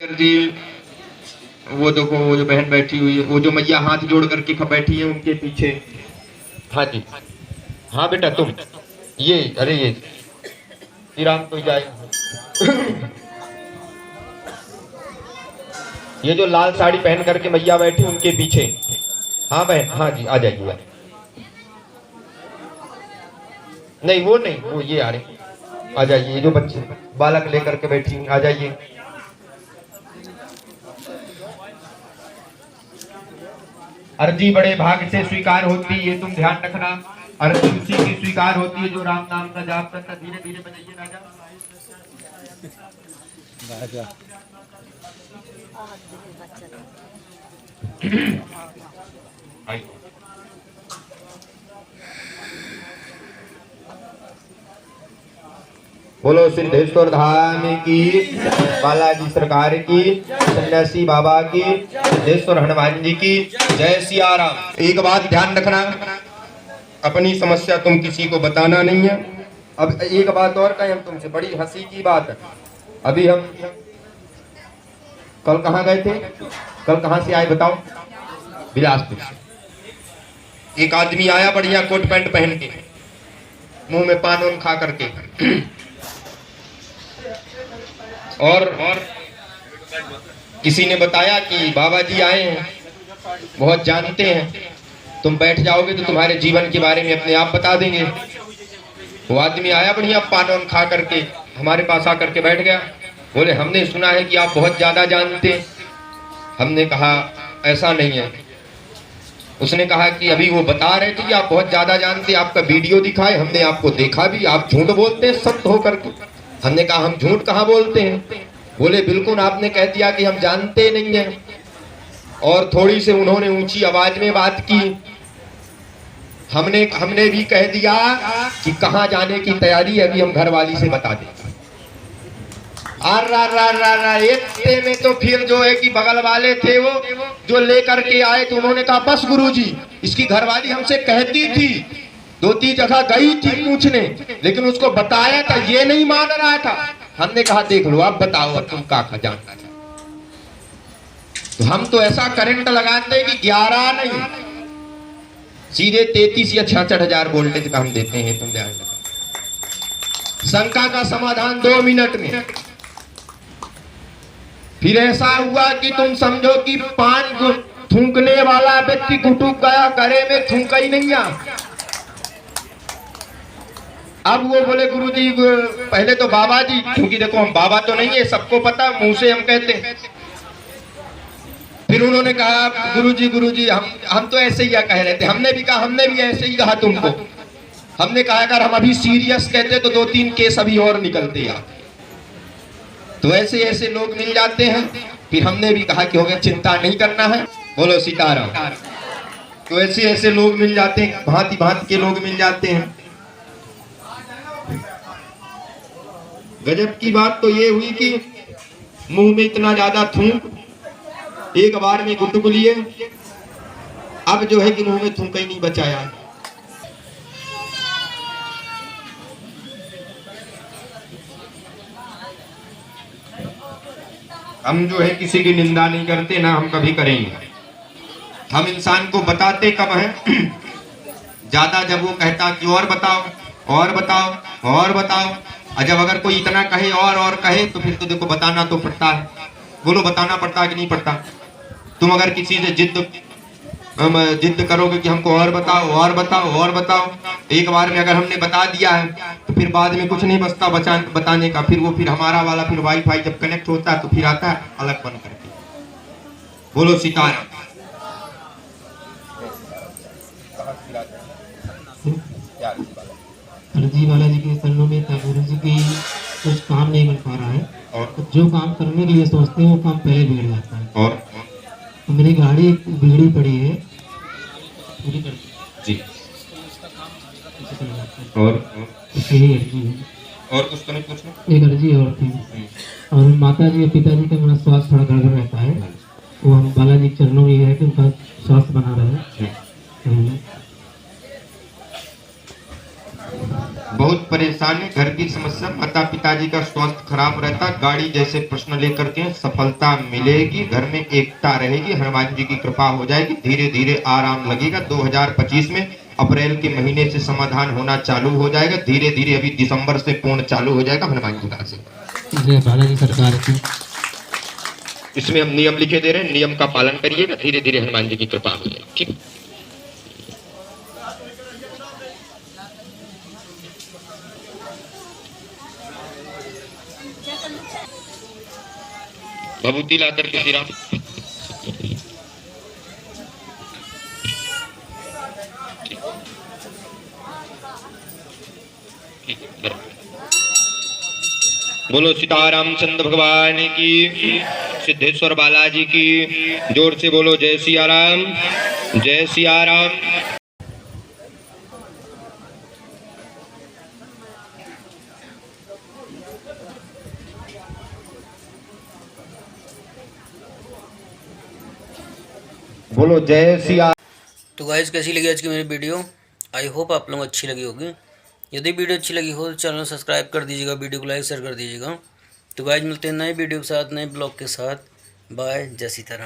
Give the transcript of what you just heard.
जी, वो देखो वो जो बहन बैठी हुई है, वो जो मैया हाथ जोड़ करके बैठी है उनके पीछे। हाँ जी, हाँ बेटा तुम ये, अरे ये श्री राम को जाए। ये जो लाल साड़ी पहन करके मैया बैठी उनके पीछे। हाँ बहन, हाँ जी आ जाइए आप। नहीं वो नहीं, वो ये आ रहे, आ जाइए। ये जो बच्चे बालक लेकर के बैठी हुई, आ जाइए। अर्जी बड़े भाग से स्वीकार होती है, तुम ध्यान रखना। अर्जी उसी की स्वीकार होती है जो राम नाम का जाप करता। धीरे धीरे बजाइए राजा। बोलो सिद्धेश्वर धाम की, बालाजी सरकार की, सन्यासी बाबा की, सिद्धेश्वर हनुमान जी की, जय सिया राम। एक बात ध्यान रखना, अपनी समस्या तुम किसी को बताना नहीं है। अब एक बात और कहें हम तुमसे, बड़ी हंसी की बात है। अभी हम कल कहाँ गए थे? कल कहाँ से आए बताओ? बिलासपुर से। एक आदमी आया बढ़िया कोट पैंट पहन के, मुंह में पान वान खा करके, और किसी ने बताया कि बाबा जी आए हैं, बहुत जानते हैं, तुम बैठ जाओगे तो तुम्हारे जीवन के बारे में अपने आप बता देंगे। वो आदमी आया बढ़िया पान वान खा करके, हमारे पास आकर के बैठ गया। बोले हमने सुना है कि आप बहुत ज्यादा जानते हैं। हमने कहा ऐसा नहीं है। उसने कहा कि अभी वो बता रहे थे कि आप बहुत ज्यादा जानते, आपका वीडियो दिखाए, हमने आपको देखा भी, आप झूठ बोलते हैं संत होकर के। हमने कहा हम झूठ कहाँ बोलते हैं। बोले बिल्कुल आपने कह दिया कि हम जानते नहीं हैं। और थोड़ी से उन्होंने ऊंची आवाज में बात की। हमने भी कह दिया कि कहाँ जाने की तैयारी है, अभी हम घर वाली से बता दें। इतने में तो फिर जो है कि बगल वाले थे वो जो लेकर के आए, तो उन्होंने कहा बस गुरुजी, इसकी घरवाली हमसे कहती थी, 2-3 जगह गई थी पूछने, लेकिन उसको बताया था, ये नहीं मान रहा था। हमने कहा देख लो आप बताओ, अब तुम का जानना था। तो हम तो ऐसा करंट लगाते हैं कि 11 नहीं, सीधे 33 या 66,000 वोल्टेज का हम देते हैं। तुम ध्यान रखो, शंका का समाधान 2 मिनट में। फिर ऐसा हुआ कि तुम समझो कि पान थूकने वाला व्यक्ति गुटुक गया, करे में थूका ही नहीं आ। अब वो बोले गुरुजी, पहले तो बाबा जी, क्योंकि देखो हम बाबा तो नहीं है, सबको पता, मुंह से हम कहते हैं। फिर उन्होंने कहा गुरुजी हम तो ऐसे ही कह रहे थे। हमने भी कहा, हमने भी ऐसे ही कहा तुमको। हमने कहा अगर हम अभी सीरियस कहते तो 2-3 केस अभी और निकलते यार। तो ऐसे ऐसे लोग मिल जाते हैं। फिर हमने भी कहा कि हो गया, चिंता नहीं करना है, बोलो सीताराम। तो ऐसे ऐसे लोग मिल जाते हैं, भांति भांति के लोग मिल जाते हैं। गजब की बात तो ये हुई कि मुंह में इतना ज्यादा थूक, एक बार में गुटुक लिए, अब जो है कि मुंह में थूक ही नहीं बचाया। हम जो है किसी की निंदा नहीं करते, ना हम कभी करेंगे। हम इंसान को बताते कब हैं? ज्यादा जब वो कहता कि और बताओ और बताओ और बताओ, और जब अगर कोई इतना कहे और कहे, तो फिर तो देखो बताना तो पड़ता है। बोलो बताना पड़ता है कि नहीं पड़ता? तुम अगर किसी से जिद करोगे कि हमको और बताओ और बताओ और बताओ, एक बार में अगर हमने बता दिया है तो फिर बाद में कुछ नहीं बचता बताने का। फिर वो फिर हमारा वाला फिर वाईफाई जब कनेक्ट होता है तो फिर आता है अलग बन करके। बोलो सीताराम। अर्जी बालाजी के चरणों में था, गुरु जी की कुछ काम नहीं बन पा रहा है, और जो काम करने के लिए सोचते हैं वो काम पहले बिगड़ जाता है। और तो मेरी गाड़ी बिगड़ी पड़ी है पूरी कर जी, और यही अर्जी है। और कुछ तो नहीं पूछना? एक अर्जी और थी, और माता जी और पिताजी का मेरा स्वास्थ्य थोड़ा गड़बड़ रहता है, वो हम बालाजी के चरणों में है कि उनका स्वास्थ्य बना रहे। बहुत परेशान परेशानी, घर की समस्या, माता पिताजी का स्वास्थ्य खराब रहता, गाड़ी जैसे प्रश्न लेकर के सफलता मिलेगी, घर में एकता रहेगी, हनुमान जी की कृपा हो जाएगी, धीरे धीरे आराम लगेगा। 2025 में अप्रैल के महीने से समाधान होना चालू हो जाएगा, धीरे धीरे अभी दिसंबर से पूर्ण चालू हो जाएगा हनुमान जी का आशीर्वाद। जय बालाजी सरकार की। इसमें हम नियम लिखे दे रहे हैं, नियम का पालन करिएगा, धीरे धीरे हनुमान जी की कृपा हो जाएगी। ठीक, भभूति ला करके श्री राम। बोलो सीतारामचंद्र भगवान की, सिद्धेश्वर बालाजी की, जोर से बोलो जय सिया राम, जय सिया राम। बोलो जय सिया। तो गाइस कैसी लगी आज की मेरी वीडियो? आई होप आप लोगों को अच्छी लगी होगी। यदि वीडियो अच्छी लगी हो तो चैनल सब्सक्राइब कर दीजिएगा, वीडियो को लाइक शेयर कर दीजिएगा। तो गाइस मिलते हैं नए वीडियो के साथ, नए ब्लॉग के साथ। बाय, जय सीताराम।